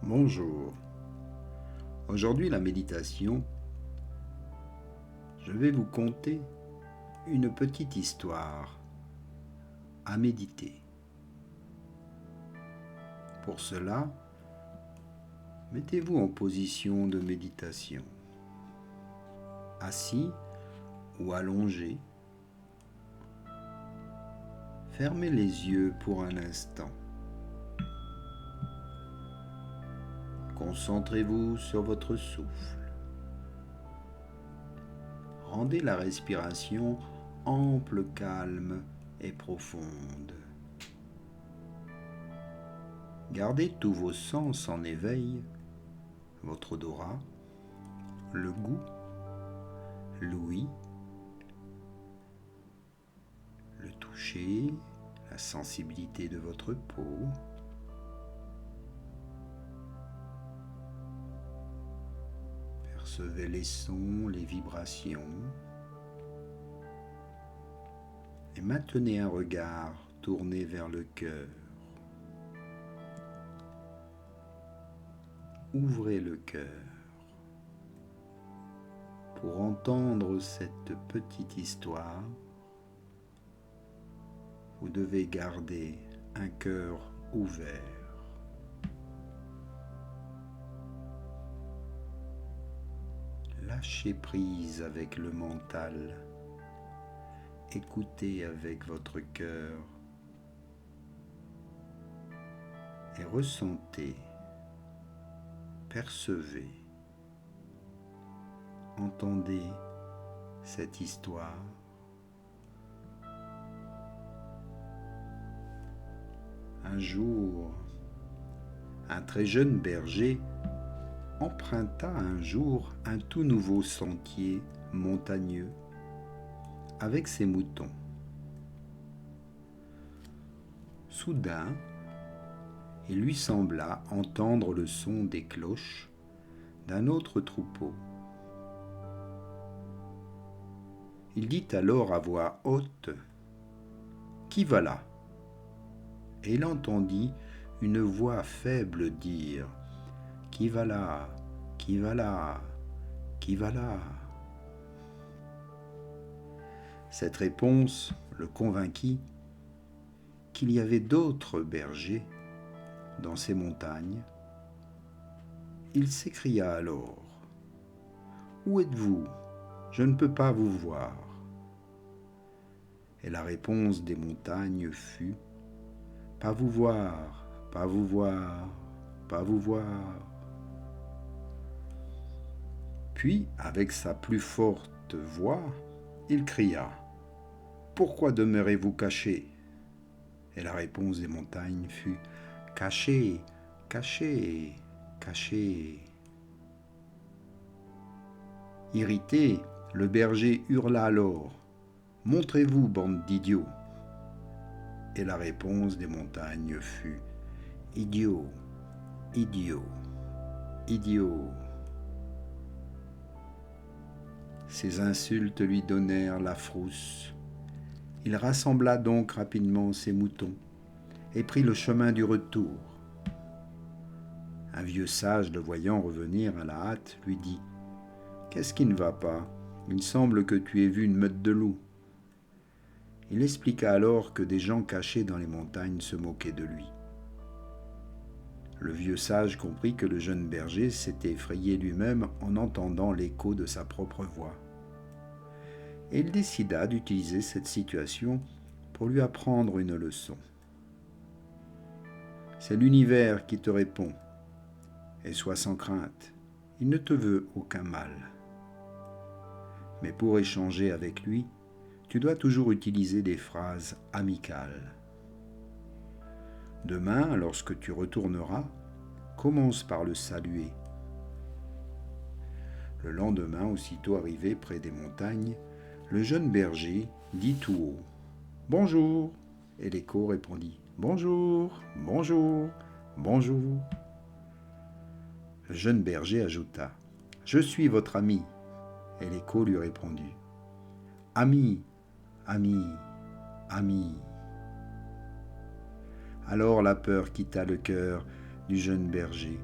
Bonjour. Aujourd'hui, la méditation, je vais vous conter une petite histoire à méditer. Pour cela, mettez-vous en position de méditation, assis ou allongé. Fermez les yeux pour un instant. Concentrez-vous sur votre souffle. Rendez la respiration ample, calme et profonde. Gardez tous vos sens en éveil, votre odorat, le goût, l'ouïe, le toucher, la sensibilité de votre peau. Percevez les sons, les vibrations. Et maintenez un regard tourné vers le cœur. Ouvrez le cœur pour entendre cette petite histoire. Vous devez garder un cœur ouvert. Lâchez prise avec le mental. Écoutez avec votre cœur et ressentez, percevez, entendez cette histoire. Un jour, un très jeune berger emprunta un jour un tout nouveau sentier montagneux avec ses moutons. Soudain, il lui sembla entendre le son des cloches d'un autre troupeau. Il dit alors à voix haute « Qui va là ?» Et il entendit une voix faible dire « Qui va là ? Qui va là ? Qui va là ?» Cette réponse le convainquit qu'il y avait d'autres bergers dans ces montagnes. Il s'écria alors « Où êtes-vous ? Je ne peux pas vous voir. » Et la réponse des montagnes fut « Pas vous voir, pas vous voir, pas vous voir. » Puis, avec sa plus forte voix, il cria « Pourquoi demeurez-vous caché ?» Et la réponse des montagnes fut « Caché, caché, caché. » Irrité, le berger hurla alors « Montrez-vous, bande d'idiots !» Et la réponse des montagnes fut « Idiot, idiot, idiot. » Ces insultes lui donnèrent la frousse. Il rassembla donc rapidement ses moutons et prit le chemin du retour. Un vieux sage, le voyant revenir à la hâte, lui dit « Qu'est-ce qui ne va pas ? Il semble que tu aies vu une meute de loups. » Il expliqua alors que des gens cachés dans les montagnes se moquaient de lui. Le vieux sage comprit que le jeune berger s'était effrayé lui-même en entendant l'écho de sa propre voix. Et il décida d'utiliser cette situation pour lui apprendre une leçon. C'est l'univers qui te répond, et sois sans crainte, il ne te veut aucun mal. Mais pour échanger avec lui, tu dois toujours utiliser des phrases amicales. Demain, lorsque tu retourneras, commence par le saluer. Le lendemain, aussitôt arrivé près des montagnes, le jeune berger dit tout haut « Bonjour !» Et l'écho répondit « Bonjour, bonjour, bonjour !» Le jeune berger ajouta « Je suis votre ami !» Et l'écho lui répondit « Ami, ami, ami !» Alors la peur quitta le cœur du jeune berger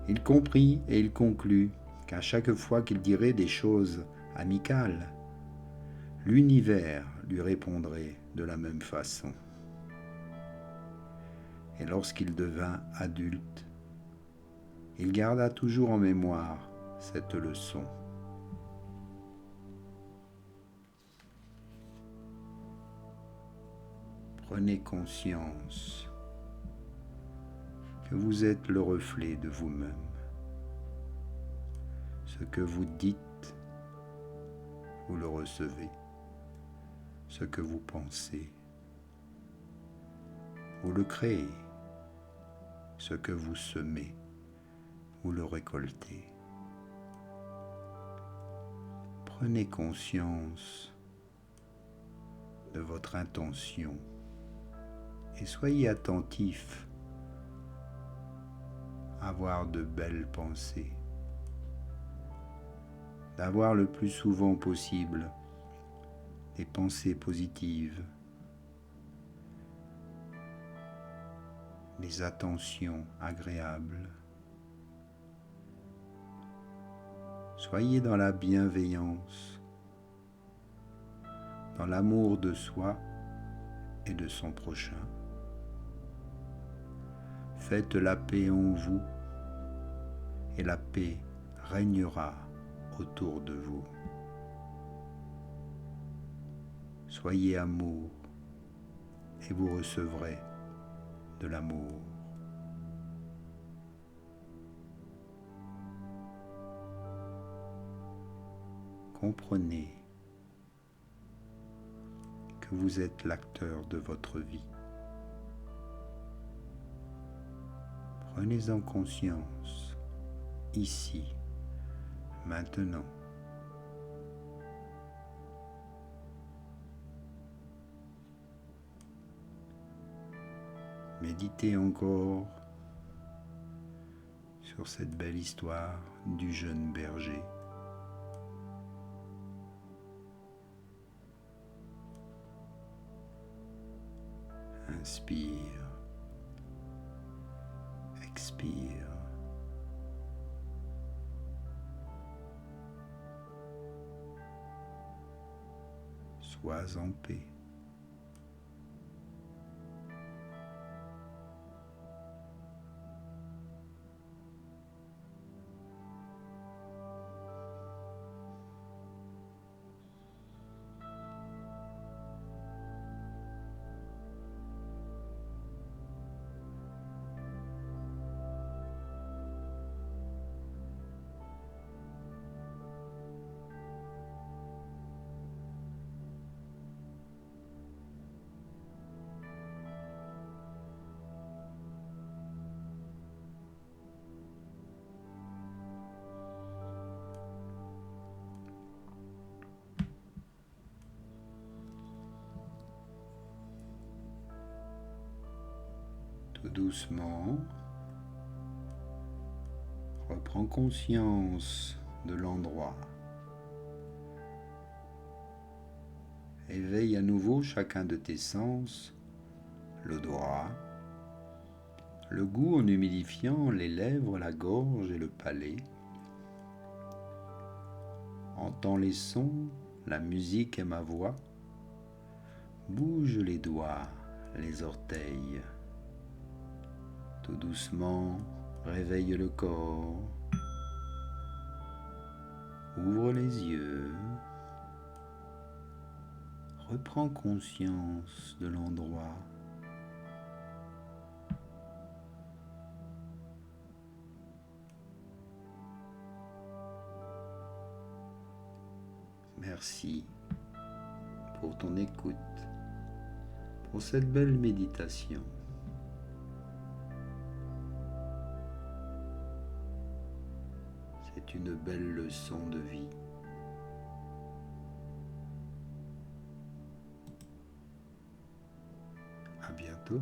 Il comprit et il conclut qu'à chaque fois qu'il dirait des choses amicales, l'univers lui répondrait de la même façon. Et lorsqu'il devint adulte, il garda toujours en mémoire cette leçon. Prenez conscience que vous êtes le reflet de vous-même. Ce que vous dites, vous le recevez. Ce que vous pensez, vous le créez. Ce que vous semez, vous le récoltez. Prenez conscience de votre intention et soyez attentif à avoir de belles pensées, d'avoir le plus souvent possible des pensées positives, des attentions agréables. Soyez dans la bienveillance, dans l'amour de soi et de son prochain. Faites la paix en vous et la paix régnera autour de vous. Soyez amour et vous recevrez de l'amour. Comprenez que vous êtes l'acteur de votre vie. Prenez-en conscience, ici, maintenant. Méditez encore sur cette belle histoire du jeune berger. Inspire, expire. Sois en paix. Tout doucement, reprends conscience de l'endroit. Éveille à nouveau chacun de tes sens, l'odorat, le goût en humidifiant les lèvres, la gorge et le palais. Entends les sons, la musique et ma voix. Bouge les doigts, les orteils. Tout doucement, réveille le corps. Ouvre les yeux. Reprends conscience de l'endroit. Merci pour ton écoute, pour cette belle méditation. C'est une belle leçon de vie. À bientôt.